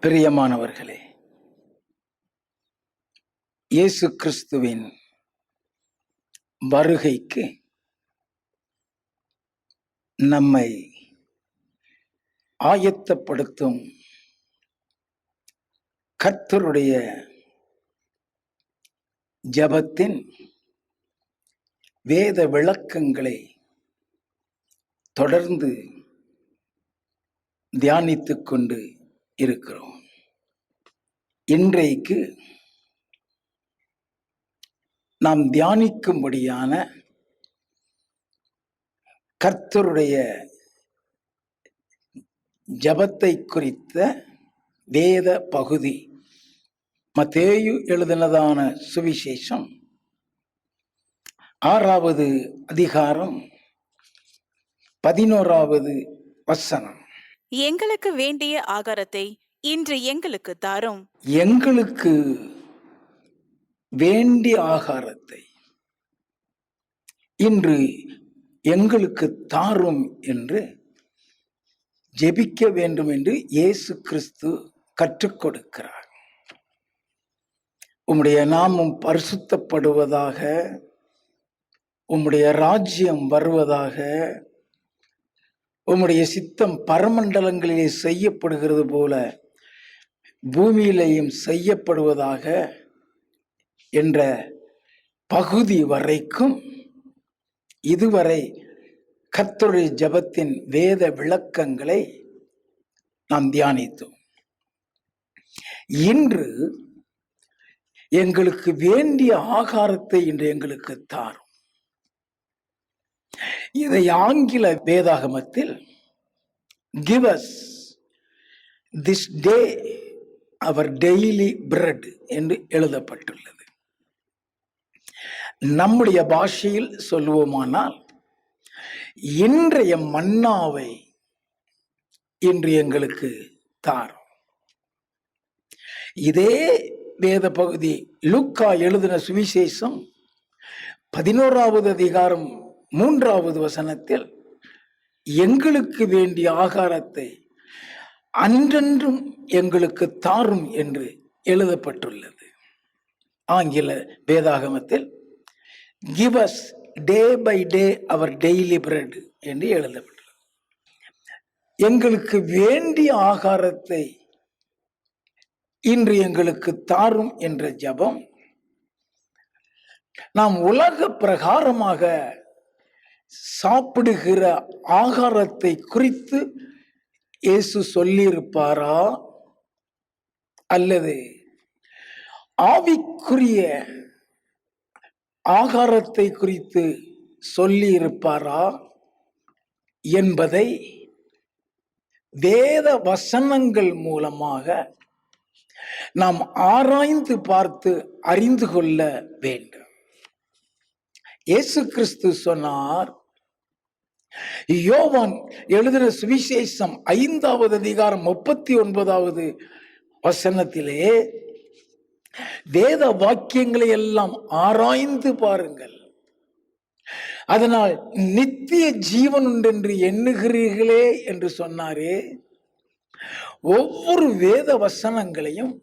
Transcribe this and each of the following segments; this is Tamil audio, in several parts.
பிரியமானவர்களே, இயேசு கிறிஸ்துவின் வருகைக்கு நம்மை ஆயத்தப்படுத்தும் கர்த்தருடைய ஜெபத்தின் வேத விளக்கங்களை தொடர்ந்து தியானித்துக் கொண்டு இருக்கிறோம். இன்றைக்கு நாம் தியானிக்கும்படியான கர்த்தருடைய ஜெபத்தை குறித்த வேத பகுதி மத்தேயு எழுதினதான சுவிசேஷம் 6வது அதிகாரம் 11வது வசனம். எங்களுக்கு வேண்டிய ஆகாரத்தை இன்று எங்களுக்கு தாரும். எங்களுக்கு வேண்டிய ஆகாரத்தை இன்று எங்களுக்கு தாரும் என்று ஜெபிக்க வேண்டும் என்று இயேசு கிறிஸ்து கற்றுக் கொடுக்கிறார். உம்முடைய நாமம் பரிசுத்தப்படுவதாக, உம்முடைய ராஜ்யம் வருவதாக, உம்முடைய சித்தம் பரமண்டலங்களிலே செய்யப்படுகிறது போல பூமியிலேயும் செய்யப்படுவதாக என்ற பகுதி வரைக்கும் இதுவரை கர்த்தருடைய ஜெபத்தின் வேத விளக்கங்களை நாம் தியானித்தோம். இன்று எங்களுக்கு வேண்டிய ஆகாரத்தை இன்று எங்களுக்கு தாரும். இதை ஆங்கில வேதாகமத்தில் give us this day our daily bread என்று எழுதப்பட்டுள்ளது. நம்முடைய பாஷையில் சொல்லுவோமானால் இன்றைய மன்னாவை இன்று எங்களுக்கு தாரும். இதே வேத பகுதி லூக்கா எழுதின சுவிசேஷம் 11வது அதிகாரம் 3வது வசனத்தில் எங்களுக்கு வேண்டிய ஆகாரத்தை அன்றென்றும் எங்களுக்கு தாரும் என்று எழுதப்பட்டுள்ளது. ஆங்கில வேதாகமத்தில் give us day by day our daily bread என்று எழுதப்பட்டுள்ளது. எங்களுக்கு வேண்டிய ஆகாரத்தை இன்று எங்களுக்கு தாரும் என்ற ஜெபம் நாம் உலக பிரகாரமாக சாப்பிடுகிற ஆகாரத்தை குறித்து இயேசு சொல்லியிருப்பாரா, அல்லது ஆவிக்குரிய ஆகாரத்தை குறித்து சொல்லியிருப்பாரா என்பதை வேத வசனங்கள் மூலமாக நாம் ஆராய்ந்து பார்த்து அறிந்து கொள்ள வேண்டும். இயேசு கிறிஸ்து சொன்னார், யோவான் எழுதின சுவிசேஷம் 5வது அதிகாரம் 39வது வசனத்திலே வேத வாக்கியங்களை எல்லாம் ஆராய்ந்து பாருங்கள், அதனால் நித்திய ஜீவன் உண்டென்று எண்ணுகிறீர்களே என்று சொன்னாரே. ஒவ்வொரு வேத வசனங்களையும்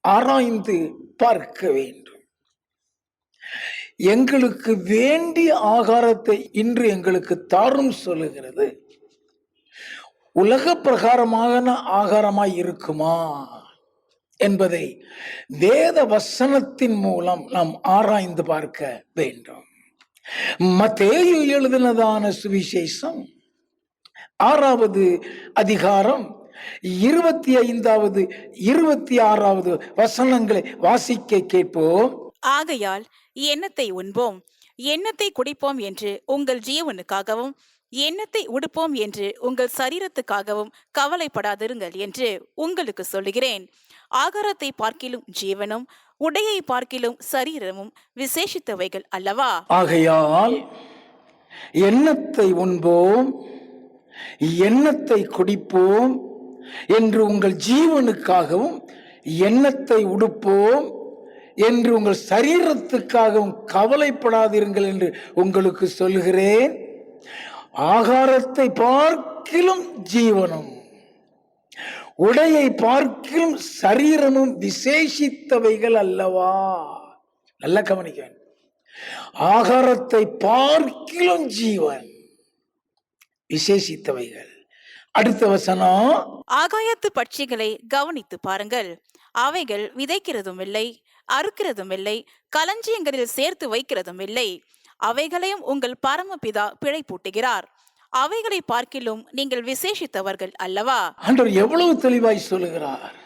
ஆராய்ந்து பார்க்க வேண்டும். எங்களுக்கு வேண்டிய ஆகாரத்தை இன்று எங்களுக்கு தாரும் சொல்லுகிறது உலக பிரகாரமான ஆகாரமாய் இருக்குமா என்பதை வேத வசனத்தின் மூலம் நாம் ஆராய்ந்து பார்க்க வேண்டும். மத்தேயு எழுதினதான சுவிசேஷம் 6வது அதிகாரம் 25வது 26வது வசனங்களை வாசிக்க கேட்போம். ஆகையால் எண்ணத்தை உண்போம், எண்ணத்தை குடிப்போம் என்று உங்கள் ஜீவனுக்காகவும் எண்ணத்தை உடுப்போம் என்று உங்கள் சரீரத்துக்காகவும் கவலைப்படாதிருங்கள் என்று உங்களுக்கு சொல்லுகிறேன். ஆகாரத்தை பார்க்கிலும் ஜீவனும் உடையை பார்க்கிலும் சரீரமும் விசேஷித்தவைகள் அல்லவா? ஆகையால் எண்ணத்தை உண்போம், எண்ணத்தை குடிப்போம் என்று உங்கள் ஜீவனுக்காகவும் எண்ணத்தை உடுப்போம் என்று உங்கள் சரீரத்துக்காகவும் கவலைப்படாதிருங்கள் என்று உங்களுக்கு சொல்லுகிறேன். ஆகாரத்தை பார்க்கிலும் ஜீவனும் உடையை பார்க்கும் சரீரமும் விசேஷித்தவைகள் அல்லவா. நல்லா கவனிக்க வேண்டும். ஆகாரத்தை பார்க்கிலும் ஜீவன் விசேஷித்தவைகள். அடுத்த வசனம், ஆகாயத்து பட்சிகளை கவனித்து பாருங்கள், அவைகள் விதைக்கிறதும் இல்லை, அறுக்கிறதும் இல்லை, களஞ்சியங்களில் சேர்த்து வைக்கிறதும் இல்லை, அவைகளையும் உங்கள் பரமபிதா பிழைப்பூட்டுகிறார். அவைகளை பார்க்கிலும் நீங்கள் விசேஷித்தவர்கள் அல்லவா. ஆண்டவர் எவ்வளவு தெளிவாய் சொல்லுகிறார்.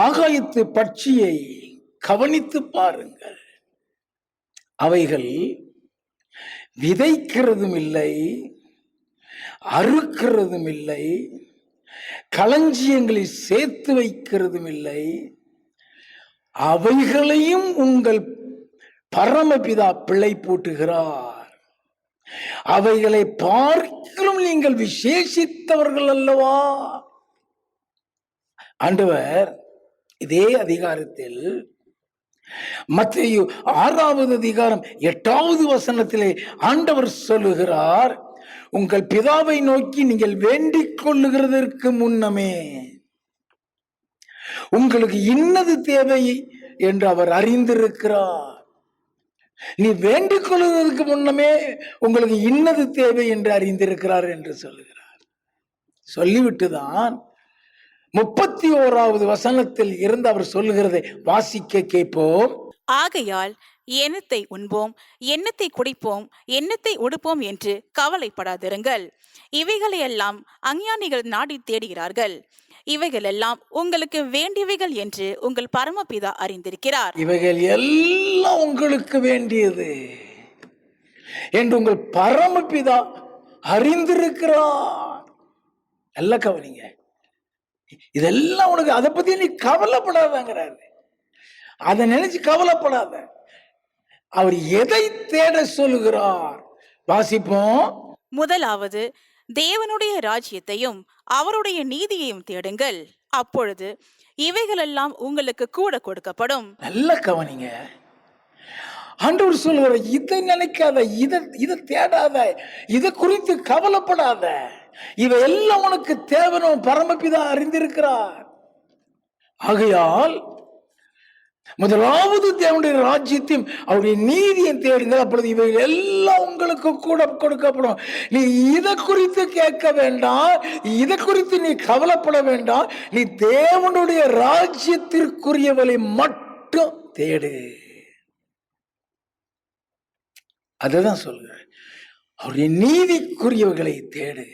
ஆகாயத்து பட்சியை கவனித்து பாருங்கள், அவைகள் விதைக்கிறதும் இல்லை, அறுக்கிறதும் இல்லை, களஞ்சியங்களில் சேர்த்து வைக்கிறதும் இல்லை, அவைகளையும் உங்கள் பரமபிதா பிழை பூட்டுகிறார். அவைகளை பார்க்கிலும் நீங்கள் விசேஷித்தவர்கள் அல்லவா. ஆண்டவர் இதே அதிகாரத்தில் மத்தேயு 6வது அதிகாரம் 8வது வசனத்திலே ஆண்டவர் சொல்லுகிறார், உங்கள் பிதாவை நோக்கி நீங்கள் வேண்டிக் கொள்ளுகிறதற்கு முன்னமே உங்களுக்கு இன்னது தேவை என்று அவர் அறிந்திருக்கிறார். நீ வேண்டிக் கொள்வதற்கு முன்னமே உங்களுக்கு இன்னது தேவை என்று அறிந்திருக்கிறார் என்று சொல்லுகிறார். சொல்லிவிட்டுதான் 31வது வசனத்தில் இருந்து அவர் சொல்லுகிறதை வாசிக்க கேட்போம். ஆகையால் எண்ணத்தை உண்போம், எண்ணத்தை குடிப்போம், எண்ணத்தை உடுப்போம் என்று கவலைப்படாதிருங்கள். இவைகளையெல்லாம் அஞ்ஞானிகள் நாடி தேடுகிறார்கள். இவைகளெல்லாம் உங்களுக்கு வேண்டியவைகள் என்று உங்கள் பரமபிதா அறிந்திருக்கிறார். இவைகள் எல்லாம் உங்களுக்கு வேண்டியது என்று உங்கள் பரமபிதா அறிந்திருக்கிறார். நல்லா கவனிங்க, இதெல்லாம் உனக்கு, அதை பத்தி நீ கவலைப்படாதங்கிறாரு. அதை நினைச்சு கவலைப்படாத. அவர் எதை தேட சொல்லுகிறார் வாசிப்போம். முதலாவது தேவனுடைய ராஜ்யத்தையும் அவருடைய நீதியையும் தேடுங்கள், அப்பொழுது இவைகளெல்லாம் உங்களுக்கு கூட கொடுக்கப்படும். நல்ல கவனிங்க, ஆண்டவர் சொல்லுகிற இதை நினைக்காத, இதை தேடாத, இதை குறித்து கவலைப்படாத, இவை எல்லாம் உனக்கு தேவனும் பரமபிதா அறிந்திருக்கிறார். ஆகையால் முதலாவது தேவனுடைய ராஜ்யத்தையும் அவருடைய நீதியை தேடுங்கள், அப்பொழுது இவை எல்லாம் உங்களுக்கு கூட கொடுக்கப்படும். நீ இதை குறித்து கேட்க வேண்டாம், இதை குறித்து நீ கவலைப்பட வேண்டாம். நீ தேவனுடைய ராஜ்யத்திற்குரியவளை மட்டும் தேடு. அதுதான் சொல்கிறேன், அவருடைய நீதிக்குரியவர்களை தேடு.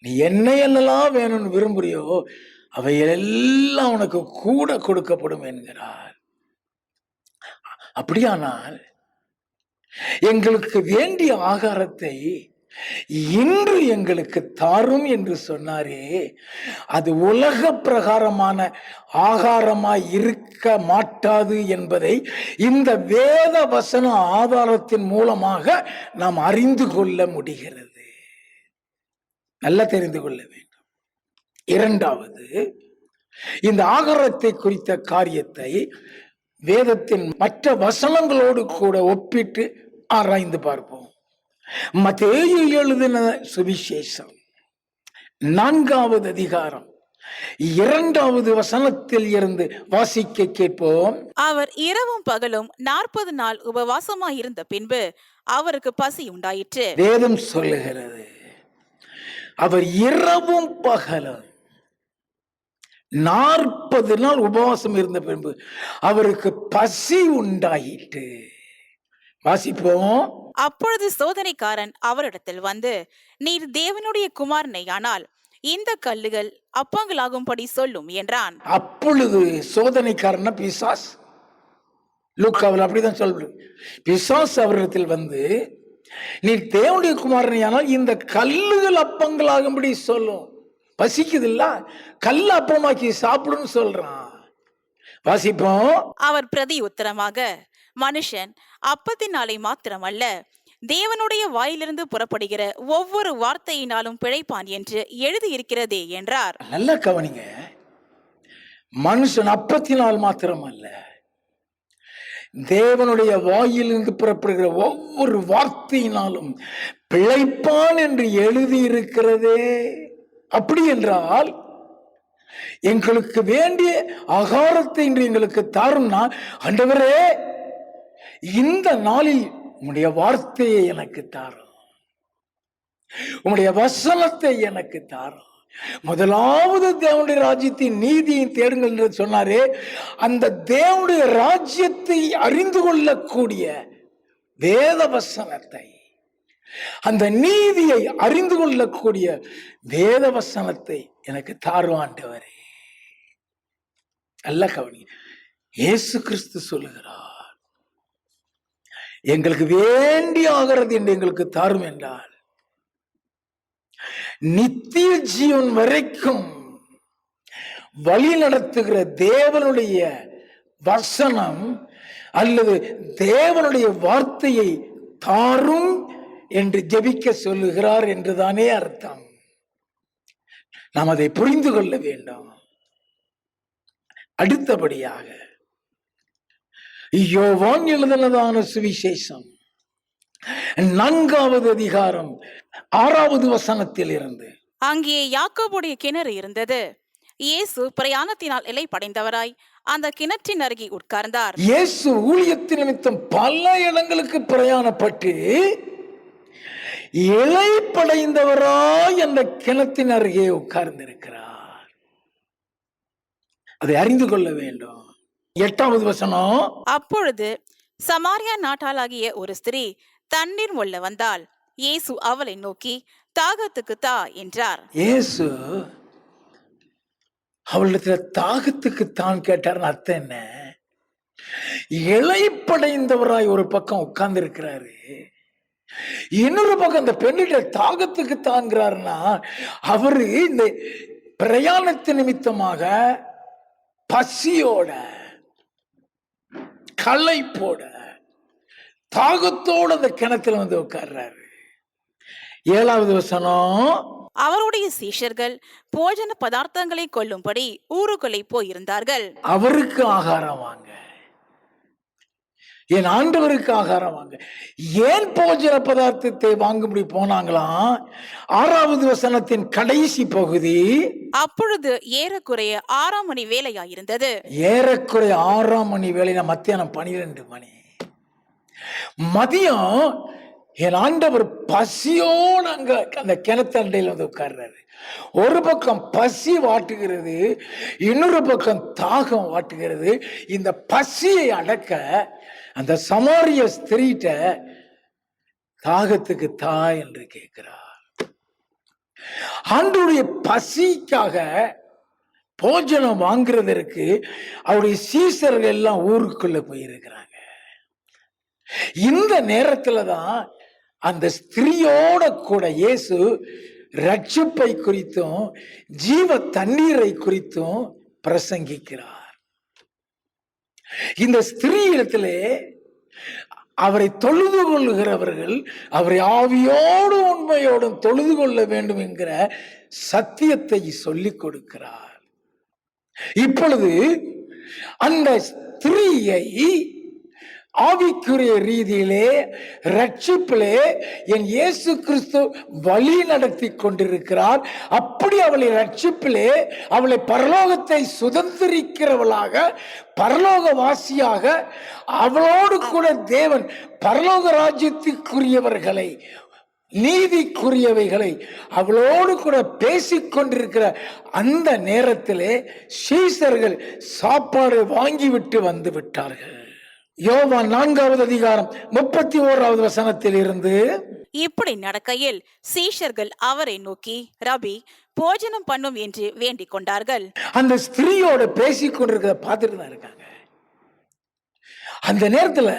நீ என்ன என்னெல்லாம் வேணும்னு விரும்புறியோ அவை எல்லாம் உனக்கு கூட கொடுக்கப்படும் என்கிறார். அப்படியானால் எங்களுக்கு வேண்டிய ஆகாரத்தை இன்று எங்களுக்கு தாரும் என்று சொன்னாரே, அது உலக பிரகாரமான ஆகாரமாய் இருக்க மாட்டாது என்பதை இந்த வேத வசன ஆதாரத்தின் மூலமாக நாம் அறிந்து கொள்ள முடிகிறது. நல்லா தெரிந்து கொள்ள வேண்டும். இரண்டாவது, இந்த ஆகாரத்தை குறித்த காரியத்தை வேதத்தின் மற்ற வசனங்களோடு கூட ஒப்பிட்டு ஆராய்ந்து பார்ப்போம். மத்தேயு எழுதின சுவிசேஷம் 4வது அதிகாரம் 2வது வசனத்தில் இருந்து வாசிக்க கேட்போம். அவர் இரவும் பகலும் 40 நாள் உபவாசமாயிருந்த பின்பு அவருக்கு பசி உண்டாயிற்று. வேதம் சொல்லுகிறது, அவர் இரவும் பகலும் 40 நாள் உபவாசம் இருந்த பின்பு அவருக்கு பசி உண்டாயிற்று. வாசிப்போம். அப்பொழுது சோதனைக்காரன் அவரிடத்தில் வந்து, நீர் தேவனுடைய குமாரனையானால் இந்த கல்லுகள் அப்பங்களாகும்படி சொல்லும் என்றான். அப்பொழுது சோதனைக்காரன பிசாஸ், லூக்காவில் அப்படிதான் சொல்றது. பிசாஸ் அவரிடத்தில் வந்து, நீ தேவனுடைய குமாரனையானால் இந்த கல்லுகள் அப்பங்களாகும்படி சொல்லும். பசிக்குது இல்ல, கல் அப்பமாக்கி சாப்பிடுன்னு சொல்றான். வாசிப்போம். அவர் பிரதி உத்தரமாக, மனுஷன் அப்பத்தினாலே மாத்திரமல்ல, தேவனுடைய வாயிலிருந்து புறப்படுகிற ஒவ்வொரு வார்த்தையினாலும் பிழைப்பான் என்று எழுதியிருக்கிறதே என்றார். நல்லா கவனிங்க, மனுஷன் அப்பத்தினால் மாத்திரமல்ல, தேவனுடைய வாயிலிருந்து புறப்படுகிற ஒவ்வொரு வார்த்தையினாலும் பிழைப்பான் என்று எழுதி இருக்கிறதே. அப்படி என்றால் எங்களுக்கு வேண்டிய ஆகாரத்தை இன்று எங்களுக்கு தாரும்னா, ஆண்டவரே இந்த நாளில் உம்முடைய வார்த்தையை எனக்கு தாரும், உம்முடைய வசனத்தை எனக்கு தாரும். முதலாவது தேவனுடைய ராஜ்யத்தின் நீதியை தேடுங்கள் என்று சொன்னாரே, அந்த தேவனுடைய ராஜ்யத்தை அறிந்து கொள்ளக்கூடிய வேத வசனத்தை, அந்த நீதியை அறிந்து கொள்ளக்கூடிய வேத வசனத்தை எனக்கு தாரும் ஆண்டவரே. நல்ல கவனி, இயேசு கிறிஸ்து சொல்லுகிறார், எங்களுக்கு வேண்டி ஆகிறது என்று எங்களுக்கு தாரும் என்றால் நித்திய ஜீவன் வரைக்கும் வழி நடத்துகிற தேவனுடைய வசனம் அல்லது தேவனுடைய வார்த்தையை தாரும் என்று ஜெபிக்க சொல்லுகிறார் என்றுதானே அர்த்தம். நாம் அதை புரிந்து கொள்ள வேண்டும். அடுத்தபடியாக யோவான் எழுதினதான சுவிசேஷம் 4வது அதிகாரம் 6வது வசனத்தில் இருந்து, அங்கே யாக்கோபுடைய கிணறு இருந்தது. இயேசு பிரயாணத்தினால் இளைப்படைந்தவராய் அந்த கிணற்றின் அருகே உட்கார்ந்தார். இயேசு ஊழியத்தின் நிமித்தம் பல இடங்களுக்கு பிரயாணப்பட்டு இளைப்படைந்தவராய் அந்த கிணத்தின் அருகே உட்கார்ந்திருக்கிறார். அதை அறிந்து கொள்ள வேண்டும். 8வது வசனம், அப்பொழுது சமாரியா நாட்டாளாகிய ஒரு ஸ்திரீ தண்ணீர் மொள்ள வந்தாள். இயேசு அவளை நோக்கி, தாகத்துக்கு தா என்றார். இயேசு அவளிடத்துல தாகத்துக்கு தான் கேட்டார்னு அர்த்தம் என்ன? இளைப்படைந்தவராய் ஒரு பக்கம் உட்கார்ந்து இருக்கிறாரு, இன்னொரு பக்கம் அந்த பெண்ணிட்ட தாகத்துக்கு தாங்கிறாருன்னா, அவரு இந்த பிரயாணத்து நிமித்தமாக பசியோட களைப்போட தாகத்தோட அந்த கிணத்துல வந்து உட்கார்றாரு. 7வது வசனம், அவருடைய சீஷர்கள் போஜன பதார்த்தங்களை கொள்ளும்படி ஊருக்குள்ளே போயிருந்தார்கள். அவருக்கு ஆகாரம் வாங்க, என் ஆண்டவருக்கு ஆகாரம் வாங்க. ஏன் போஜன பதார்த்தத்தை வாங்கும்படி போனாங்களாம்? 6வது வசனத்தின் கடைசி பகுதி, அப்பொழுது ஏறக்குறைய 6ஆம் மணி வேளையாயிருந்தது. ஏறக்குறைய 6ஆம் மணி வேளைனா மத்தியானம் 12 மணி. மதியம் என் ஆண்டவர் பசியோடு அங்க அந்த கிணத்தண்டையில் வந்து உட்கார்றாரு. ஒரு பக்கம் பசி வாட்டுகிறது, இன்னொரு பக்கம் தாகம் வாட்டுகிறது. இந்த பசியை அடக்க அந்த சமாரிய ஸ்திரீட்ட தாகத்துக்கு தா என்று கேட்கிறார். ஆண்டவருடைய பசிக்காக போஜனம் வாங்குறதற்கு அவருடைய சீசர்கள் எல்லாம் ஊருக்குள்ள போயிருக்கிறாங்க. இந்த நேரத்துல தான் அந்த ஸ்திரீயோட கூட இயேசு ரட்சிப்பை குறித்தும் ஜீவ தண்ணீரை குறித்தும் பிரசங்கிக்கிறார். இந்த ஸ்திரீ இடத்திலே அவரை தொழுது கொள்ளுகிறவர்கள் அவரை ஆவியோடு உண்மையோடும் தொழுது கொள்ள வேண்டும் என்கிற சத்தியத்தை சொல்லிக் கொடுக்கிறார். இப்பொழுது அந்த ஸ்திரீயை ஆவிக்குரிய ரீதியிலே ரட்சிப்பிலே என் இயேசு கிறிஸ்து வழி நடத்தி கொண்டிருக்கிறார். அப்படி அவளை ரட்சிப்பிலே அவளை பரலோகத்தை சுதந்திரிக்கிறவளாக, பரலோகவாசியாக, அவளோடு கூட தேவன் பரலோக ராஜ்யத்திற்குரியவர்களை, நீதிக்குரியவைகளை அவளோடு கூட பேசிக்கொண்டிருக்கிற அந்த நேரத்திலே சீசர்கள் சாப்பாடு வாங்கிவிட்டு வந்து விட்டார்கள். யோவான் 4வது அதிகாரம் 31வது வசனத்தில் இருந்து, இப்படி நடக்கையில் சீஷர்கள் அவரை நோக்கி, ரபி, போஜனம் பண்ணும் என்று வேண்டிக் கொண்டார்கள். அந்த ஸ்திரீயோட பேசிக்கொண்டிருக்கிறத பார்த்துட்டு தான் இருக்காங்க. அந்த நேரத்துல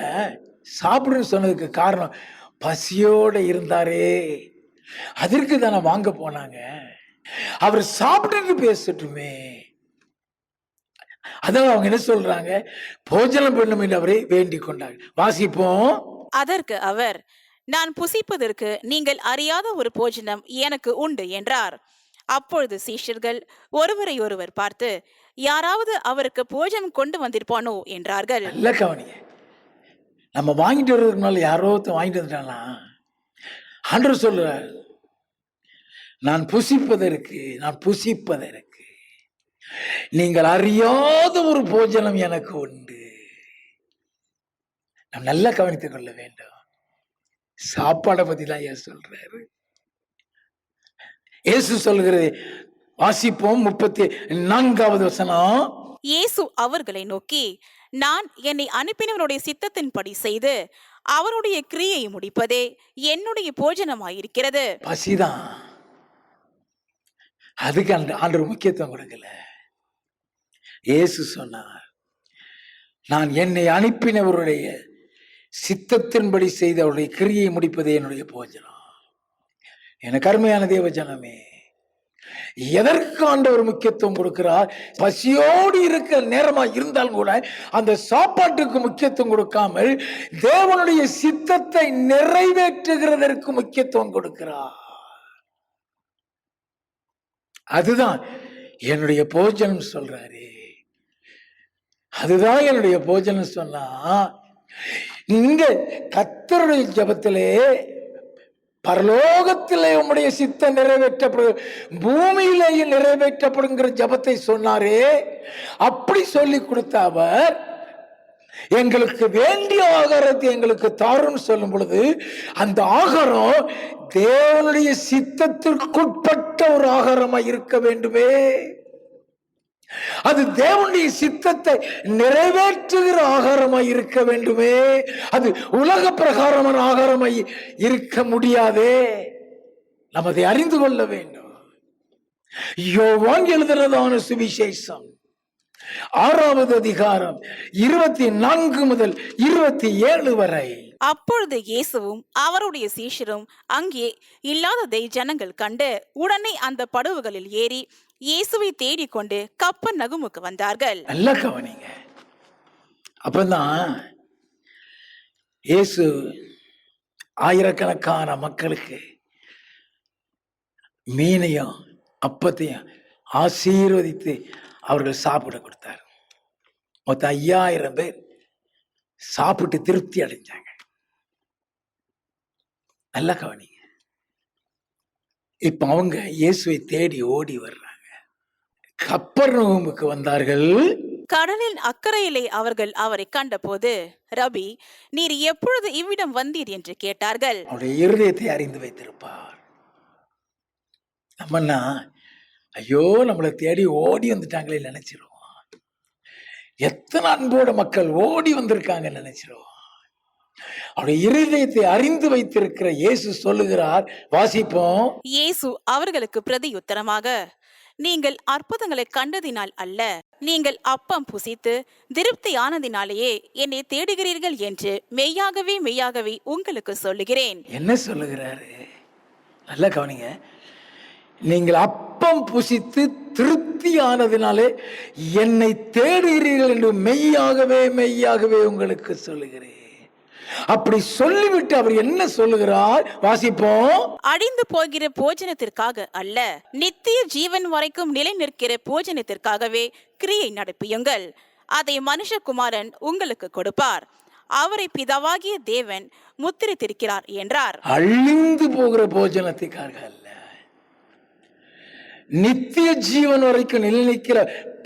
சாப்பிடுன்னு சொன்னதுக்கு காரணம் பசியோட இருந்தாரே, அதற்கு தானே வாங்க போனாங்க. அவர் சாப்பிட்டு பேசட்டுமே, அதான் அவங்க என்ன சொல்றாங்க, போஜனம் பண்ணும் என்று அவரை வேண்டிக் கொண்டார்கள். வாசிப்போம். அதற்கு அவர், நான் புசிப்பதற்கு நீங்கள் அறியாத ஒரு போஜனம் எனக்கு உண்டு என்றார். அப்பொழுது சீஷர்கள் ஒருவரை ஒருவர் பார்த்து, யாராவது அவருக்கு போஜனம் கொண்டு வந்திருப்பானோ என்றார்கள். நல்ல கவனிங்க, நம்ம வாங்கிட்டு வர்றதுக்கு முன்னால யாரோ வாங்கிட்டு வந்துட்டாங்களா? ஆண்டவர் சொல்றார், நான் புசிப்பதற்கு நீங்கள் அறியாத ஒரு போஜனம் எனக்கு உண்டு. நாம் நல்லா கவனித்துக் கொள்ள வேண்டும். சாப்பாடை பத்தி தான் ஏன் சொல்றாரு. இயேசு சொல்கிறது, வாசிப்போம் 34வது வசனம். இயேசு அவர்களை நோக்கி, நான் என்னை அனுப்பினவருடைய சித்தத்தின்படி செய்து அவருடைய கிரியை முடிப்பதே என்னுடைய போஜனமாயிருக்கிறது. பசிதான். அதுக்கு ஆண்டவர் முக்கியத்துவம் கொடுக்கல. இயேசு சொன்னார், நான் என்னை அனுப்பினவருடைய சித்தத்தின்படி செய்து அவருடைய கிரியை முடிப்பதே என்னுடைய போஜனம். எனக்கு அருமையான தேவ ஜனமே, எதற்கு ஆண்டவர் முக்கியத்துவம் கொடுக்கிறார்? பசியோடு இருக்கிற நேரமா இருந்தாலும் கூட அந்த சாப்பாட்டுக்கு முக்கியத்துவம் கொடுக்காமல் தேவனுடைய சித்தத்தை நிறைவேற்றுகிறதற்கு முக்கியத்துவம் கொடுக்கிறார். அதுதான் என்னுடைய போஜனம் சொல்றாரு. அதுதான் என்னுடைய போஜனம் சொன்னா, இங்க கர்த்தருடைய ஜெபத்திலே பரலோகத்திலே உம்முடைய சித்தம் நிறைவேற்றப்படும், பூமியிலேயே நிறைவேற்றப்படுங்கிற ஜெபத்தை சொன்னாரே, அப்படி சொல்லி கொடுத்த அவர் எங்களுக்கு வேண்டிய ஆகாரத்தை எங்களுக்கு தாருன்னு சொல்லும் பொழுது, அந்த ஆகாரம் தேவனுடைய சித்தத்திற்குட்பட்ட ஒரு ஆகாரமா இருக்க வேண்டுமே. அது தேவனுடைய சித்தத்தை நிறைவேற்றுகிற ஆகாரமாய் இருக்க வேண்டுமே. அது உலக பிரகாரமான ஆகாரமாய் இருக்க முடியாதே. நாம் அதை அறிந்து கொள்ள வேண்டும். யோவான் எழுதுறதான சுவிசேஷம் 6வது அதிகாரம் 24 முதல் 27 வரை. அப்பொழுது இயேசுவும் அவருடைய சீஷரும் அங்கே இல்லாததை ஜனங்கள் கண்டு உடனே அந்த படவுகளில் ஏறி இயேசுவை தேடிக்கொண்டு கப்பர்நகூமுக்கு வந்தார்கள். நல்லா கவனிங்க. அப்பதான் இயேசு ஆயிரக்கணக்கான மக்களுக்கு மீனையும் அப்பத்தையும் ஆசீர்வதித்து அவர்கள் சாப்பிட கொடுத்தார். மொத்தம் 5000 பேர் சாப்பிட்டு திருப்தி அடைஞ்சாங்க. நல்லா கவனிங்க. இப்ப அவங்க இயேசுவை தேடி ஓடி வர்றாங்க. கப்பர்நகூமுக்கு வந்தார்கள். கடலின் அக்கறையிலே அவர்கள் அவரை கண்டபோது, ரபி, நீர் எப்பொழுது இவ்விடம் வந்தீர் என்று கேட்டார்கள். அவருடைய இருதயத்தை அறிந்து வைத்திருப்பார். நம்மன்னா ஐயோ நம்மளை தேடி ஓடி வந்துட்டாங்களே நினைச்சிருவோம். எத்தனை அன்போட மக்கள் ஓடி வந்திருக்காங்க நினைச்சிருவோம். அவருடைய இருதயத்தை அறிந்து வைத்திருக்கிற இயேசு சொல்லுகிறார், வாசிப்போம். இயேசு அவர்களுக்கு பிரதியுத்தரமாக, நீங்கள் அற்புதங்களை கண்டதினால் அல்ல, நீங்கள் அப்பம் புசித்து திருப்தி ஆனதினாலேயே என்னை தேடுகிறீர்கள் என்று மெய்யாகவே மெய்யாகவே உங்களுக்கு சொல்லுகிறேன். என்ன சொல்லுகிறாரு? நல்லா கவனிங்க. நீங்கள் அப்பம் புசித்து திருப்தி ஆனதினாலே என்னை தேடுகிறீர்கள் என்று மெய்யாகவே மெய்யாகவே உங்களுக்கு சொல்லுகிறேன். அப்படி சொல்லிவிட்டு அவர் என்ன சொல்லுகிறார்? வாசிப்போம். அழிந்து போகிற போஜனத்திற்காக அல்ல, நித்திய ஜீவன் வரைக்கும் நிலை நிற்கிற போஜனத்திற்காகவே கிரியை நடப்பியுங்கள். அதை மனுஷகுமாரன் உங்களுக்கு கொடுப்பார். அவரை பிதாவாகிய தேவன் முத்திரித்திருக்கிறார் என்றார். அழிந்து போகிற போஜனத்திற்காக அல்ல, நித்திய ஜீவன் வரைக்கும் நிலை நிற்கிற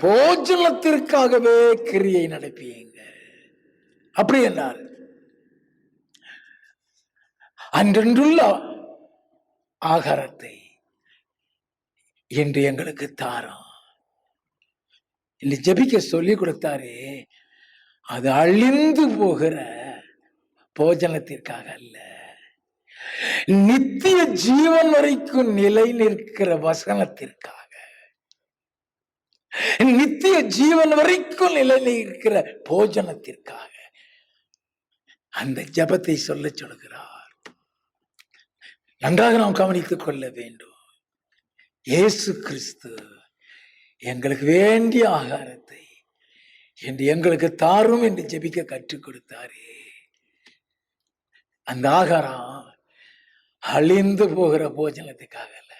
போஜனத்திற்காகவே கிரியை நடப்பியுங்க. அப்படி என்றார். அன்றென்றுள்ள ஆகாரத்தை என்று எங்களுக்கு தாரோம். இந்த ஜெபிக்க சொல்லி கொடுத்தாரு. அது அழிந்து போகிற போஜனத்திற்காக அல்ல, நித்திய ஜீவன் வரைக்கும் நிலை நிற்கிற வசனத்திற்காக, நித்திய ஜீவன் வரைக்கும் நிலை நிற்கிற போஜனத்திற்காக அந்த ஜெபத்தை சொல்ல சொல்கிறார். நன்றாக நாம் கவனித்துக் கொள்ள வேண்டும். இயேசு கிறிஸ்து எங்களுக்கு வேண்டிய ஆகாரத்தை என்று எங்களுக்கு தாரும் என்று ஜெபிக்க கற்றுக் கொடுத்தாரே. அந்த ஆகாரம் அழிந்து போகிற போஜனத்துக்காக அல்ல.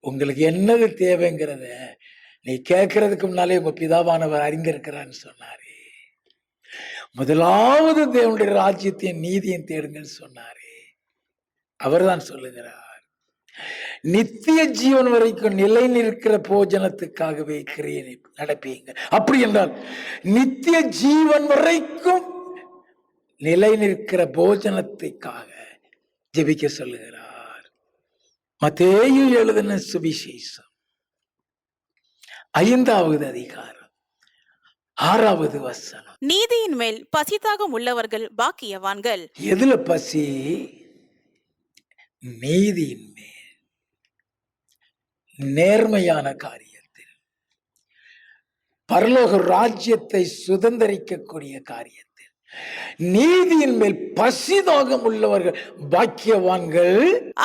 உங்களுக்கு என்னது தேவைங்கிறத நீ கேட்கறதுக்கு முன்னாலே உங்க பிதாவானவர் அறிந்திருக்கிறான்னு சொன்னாரே. முதலாவது தேவனுடைய ராஜ்யத்தையும் நீதியும் தேடுங்கன்னு சொன்னாரே. அவர்தான் சொல்லுகிறார், நித்திய ஜீவன் வரைக்கும் நிலை நிற்கிற போஜனத்துக்காகவே கிரியை நடப்பீங்க. அப்படி என்றால் நித்திய ஜீவன் வரைக்கும் நிலை நிற்கிற போஜனத்துக்காக ஜெபிக்க சொல்லுகிறார். மத்தேயு எழுதின சுவிசேஷம் 5வது அதிகாரம் 6வது வசனம். நீதியின் மேல் பசிதாகம் உள்ளவர்கள் பாக்கியவான்கள். எதுல பசி? நீதியின் மேல், நேர்மையான காரியத்தில், பரலோக ராஜ்யத்தை சுதந்தரிக்கக்கூடிய காரியத்தில் நீதியின் மேல் பசிதாகம் உள்ளவர்கள் பாக்கியவான்கள்,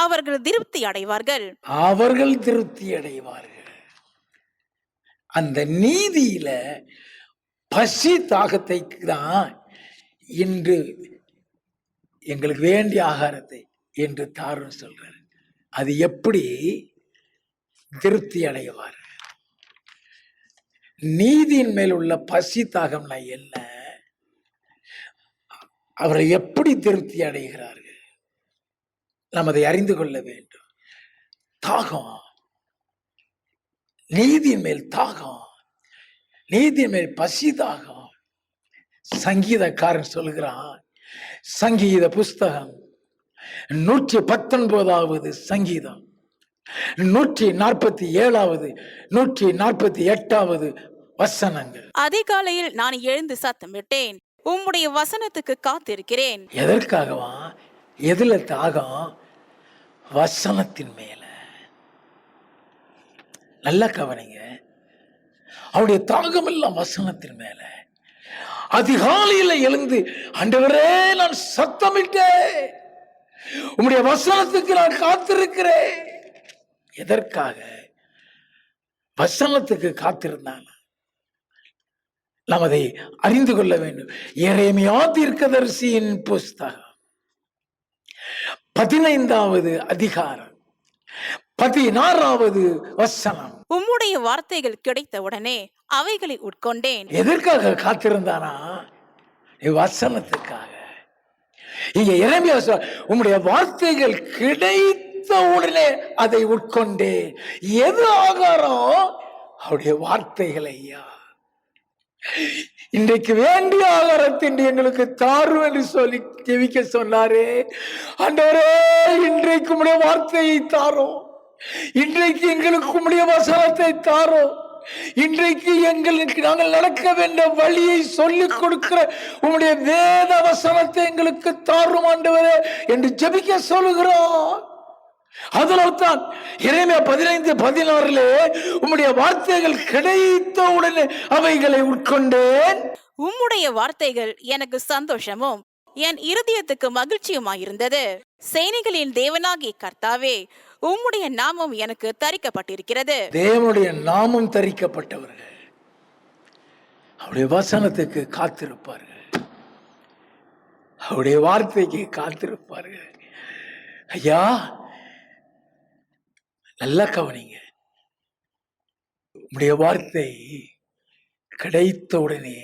அவர்கள் திருப்தி அடைவார்கள். அவர்கள் திருப்தி அடைவார்கள். அந்த நீதியில பசி தாகத்தை தான் இன்று எங்களுக்கு வேண்டிய ஆகாரத்தை என்று தாரும் சொல்றார். அது எப்படி திருப்தி அடைவார்? நீதியின் மேல் உள்ள பசி தாகம்னா என்ன? அவரை எப்படி திருப்தி அடைகிறார்கள்? நாம் அதை அறிந்து கொள்ள வேண்டும். தாகம், நீதியின் மேல் தாகம், நீதியின் மேல் பசி தாகம். சங்கீதக்காரன் சொல்கிறான், சங்கீத புஸ்தகம் 119வது சங்கீதம் 147வது 148வது வசனங்கள். அதிகாலையில் நான் எழுந்து சத்தமிட்டேன், உம்முடைய வசனத்துக்கு காத்திருக்கிறேன். எதற்காகவா? எதுல தாகம்? வசனத்தின் மேல. நல்லா கவனிங்க, அவருடைய தாகம் எல்லாம் வசனத்தின் மேல. அதிகாலையில எழுந்து, ஆண்டவரே நான் சத்தமிட்டேன், உம்முடைய வசனத்துக்கு நான் காத்திருக்கிறேன். எதற்காக? வசனத்துக்கு காத்திருந்தாங்க. நாம் அதை அறிந்து கொள்ள வேண்டும். எரேமியா தீர்க்கதரிசியின் புஸ்தகம் 15வது அதிகாரம் 16வது வசனம். உம்முடைய வார்த்தைகள் கிடைத்தவுடனே அவைகளை உட்கொண்டேன். எதற்காக காத்திருந்தானா? வசனத்துக்காக. இங்க எரேமியா உம்முடைய வார்த்தைகள் கிடைத்த உடனே அதை உட்கொண்டேன். எது ஆகாரம்? அவருடைய வார்த்தைகள். ஐயா, இன்றைக்கு வேண்டிய ஆகாரத்தை எங்களுக்கு தாரும் என்று சொல்லி ஜெபிக்க சொன்னாரே. ஆண்டவரே, இன்றைக்கு உம்முடைய வார்த்தையை தாரும், இன்றைக்கு எங்களுக்கு உம்முடைய வசனத்தை தாரும், இன்றைக்கு எங்களுக்கு நாங்கள் நடக்க வேண்டிய வழியை சொல்லிக் கொடுக்கிற உம்முடைய வேத வசனத்தை எங்களுக்கு தாரும் ஆண்டவரே என்று ஜெபிக்க சொல்லுகிறோம். அதனால்தான் எரேமியா 15:16 உம்முடைய வார்த்தைகள் கிடைத்த உடனே அவைகளை உட்கொண்டேன். உம்முடைய வார்த்தைகள் எனக்கு சந்தோஷமும் என் இருதயத்துக்கு மகிழ்ச்சியுமாயிருந்தது. சேனைகளின் தேவனாகிய கர்த்தாவே, உம்முடைய நாமம் எனக்கு தரிக்கப்பட்டிருக்கிறது. தேவனுடைய நாமம் தரிக்கப்பட்டவர்கள் அவருடைய வசனத்துக்கு காத்திருப்பார்கள், அவருடைய வார்த்தைக்கு காத்திருப்பார்கள். ஐயா, நல்லா கவனிங்க, உம்முடைய வார்த்தை கிடைத்த உடனே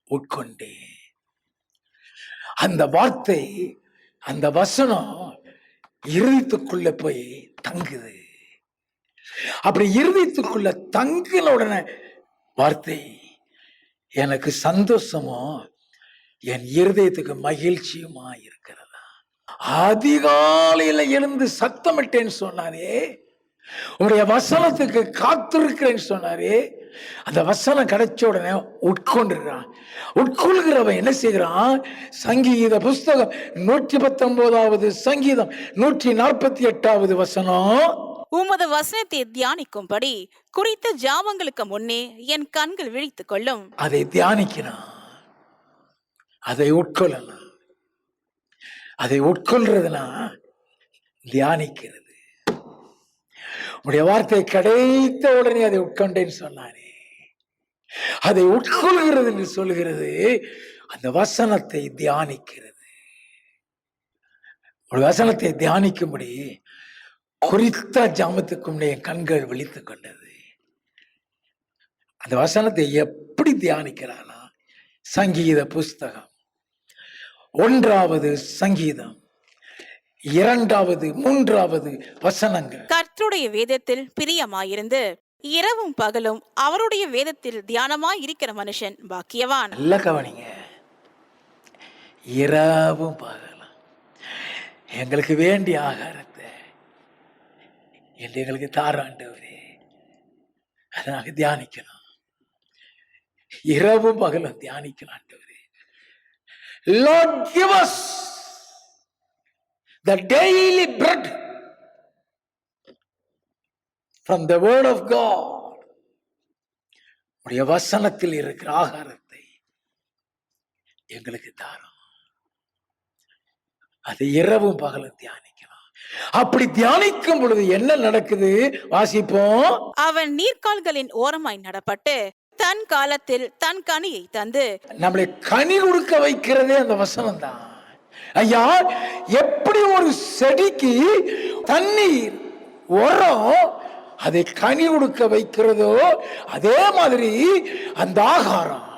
உட்கொண்டே. அந்த வார்த்தை, அந்த வசனம் இருதயத்துக்குள்ள போய் தங்குது. அப்படி இருதயத்துக்குள்ள தங்கின உடனே வார்த்தை எனக்கு சந்தோஷமும் என் இருதயத்துக்கு மகிழ்ச்சியுமா இருக்கிறதா. அதிகாலையில எழுந்து சத்தமிட்டேன்னு சொன்னாரே, உடைய வசனத்துக்கு காத்திருக்கிறேன்னு சொன்னாரே. அந்த வசனம் கிடைச்ச உடனே உட்கொண்டுறான். உட்கொள்கிறவன் என்ன செய்கிறான்? சங்கீத புஸ்தகம் 119வது சங்கீதம் 148வது வசனம். உமது வசனத்தை தியானிக்கும்படி குறித்த ஜாமங்களுக்கு முன்னே என் கண்கள் விழித்துக் கொள்ளும். அதை தியானிக்கிறான், அதை உட்கொள்ளலாம். அதை உட்கொள்றதுனா தியானிக்கிறது. உடைய வார்த்தை கிடைத்த உடனே அதை உட்கொண்டேன்னு சொன்னானே, அதை உட்கொள்கிறது என்று சொல்கிறது. அந்த வசனத்தை தியானிக்கிறது. ஒரு வசனத்தை தியானிக்கும்படி குறித்த ஜாமத்துக்கும் என் கண்கள் விழித்துக் கொண்டது. அந்த வசனத்தை எப்படி தியானிக்கிறானா? சங்கீத புஸ்தகம் 1வது சங்கீதம் இரண்டாவது மூன்றாவது வசனங்கள். கர்த்தருடைய வேதத்தில் பிரியமாயிருந்து இரவும் பகலும் அவருடைய வேதத்தில் தியானமாய் இருக்கிற மனுஷன் பாக்கியவான். நல்ல கவனிங்க. இரவும் பகலும் எங்களுக்கு வேண்டிய ஆகாரத்தை என்று எங்களுக்கு தாராண்டவரே, அதை நாங்கள் தியானிக்கணும். இரவும் பகலும் தியானிக்கணும் ஆண்டவரே. Lord, give us the daily bread from the word of God. உடைய வசனத்தில் இருக்கிற ஆகாரத்தை எங்களுக்கு தாரும். அது இரவும் பகலும் தியானிக்கணும். அப்படி தியானிக்கும் பொழுது என்ன நடக்குது? வாசிப்போம். அவன் நீர்க்கால்களின் ஓரமாய் நடப்பட்டு தன் காலத்தில் தன் கனியை தந்து. நம்மளை கனி கொடுக்க வைக்கிறதே அந்த வசனம் தான். ஐயா, எப்படி ஒரு செடிக்கு தண்ணீர் உரம் அதை கனி கொடுக்க வைக்கிறதோ, அதே மாதிரி அந்த ஆகாரம்,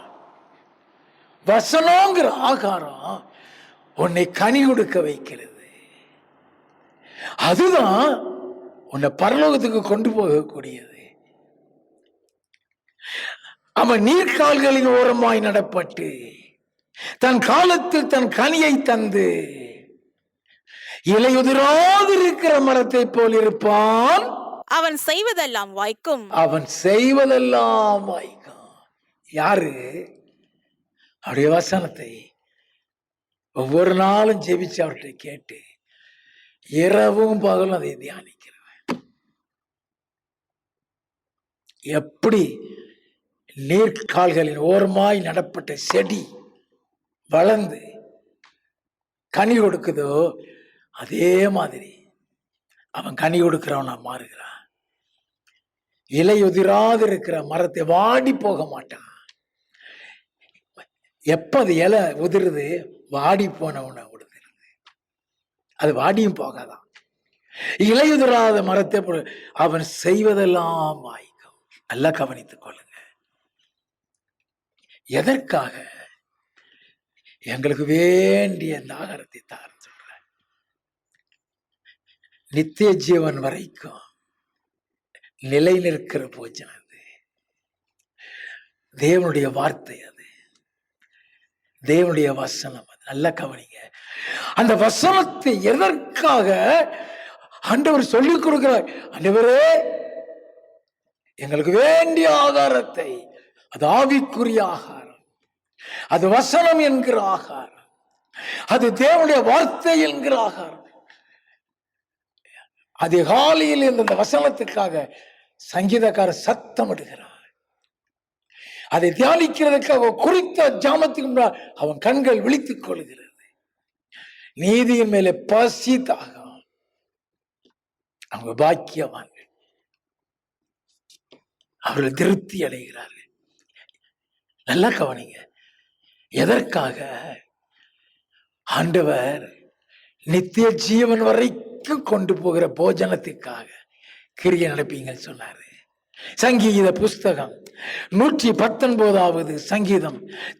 வசனங்கிற ஆகாரம் உன்னை கனி கொடுக்க வைக்கிறது. அதுதான் உன்னை பரலோகத்துக்கு கொண்டு போகக்கூடியது. அவன் நீர்க்கால்களின் ஓரமாய் நடப்பட்டு தன் காலத்தில் தன் கனியை தந்து இலையுதிராது இருக்கிற மரத்தை போல் இருப்பான். அவன் செய்வதெல்லாம் வாய்க்கும். அவன் செய்வதெல்லாம் வாய்க்கும். யாரு? அவருடைய வசனத்தை ஒவ்வொரு நாளும் ஜெபிச்சு அவர்கிட்ட கேட்டு இரவும் பகலும் அதை தியானிக்கிறவன். எப்படி நீர்க்கால்களின் ஓரமாய் நடப்பட்ட செடி வளர்ந்து கனி கொடுக்குதோ, அதே மாதிரி அவன் கனி கொடுக்கிறவனா மாறுகிறான். இலையுதிராது இருக்கிற மரத்தை வாடி போக மாட்டான். எப்ப அது இலை உதிருது? வாடி போனவனை உதிருது. அது வாடியும் போகாதான். இலையுதிராத மரத்தை அவன் செய்வதெல்லாம் வாய்க்கும். நல்லா கவனித்துக் கொள்ளுங்க. எதற்காக? எங்களுக்கு வேண்டிய இந்த ஆகாரத்தை தார சொல்ற. நித்திய ஜீவன் வரைக்கும் நிலை நிற்கிற போஜனம் அது. தேவனுடைய வார்த்தை அது. தேவனுடைய வசனம் அது. நல்லா கவனிங்க. அந்த வசனத்தை எதற்காக ஆண்டவர் சொல்லிக் கொடுக்கிறார்? ஆண்டவரே, எங்களுக்கு வேண்டிய ஆகாரத்தை, அது ஆவிக்குரிய ஆகாரம், அது வசனம் என்கிற ஆகாரம், அது தேவனுடைய வார்த்தை என்கிற ஆகாரம். அதிகாலையில் இந்த வசனத்துக்காக சங்கீதக்காரர் சத்தமிடுகிறார். அதை தியானிக்கிறதுக்காக குறித்த ஜாமத்துக்கு முன்னால் அவன் கண்கள் விழித்துக் கொள்கிறது. நீதியின் மேலே பசி தாகம். அவங்க பாக்கியவான்கள், அவர்கள் திருப்தி அடைகிறார்கள். நல்லா கவனிங்க. எதற்காக? ஆண்டவர் நித்திய ஜீவன் வரைக்கும் கொண்டு போகிற போஜனத்துக்காக கிரியை நடப்பீங்க சொன்னாரு. சங்கீத புஸ்தகம் 119வது சங்கீதம்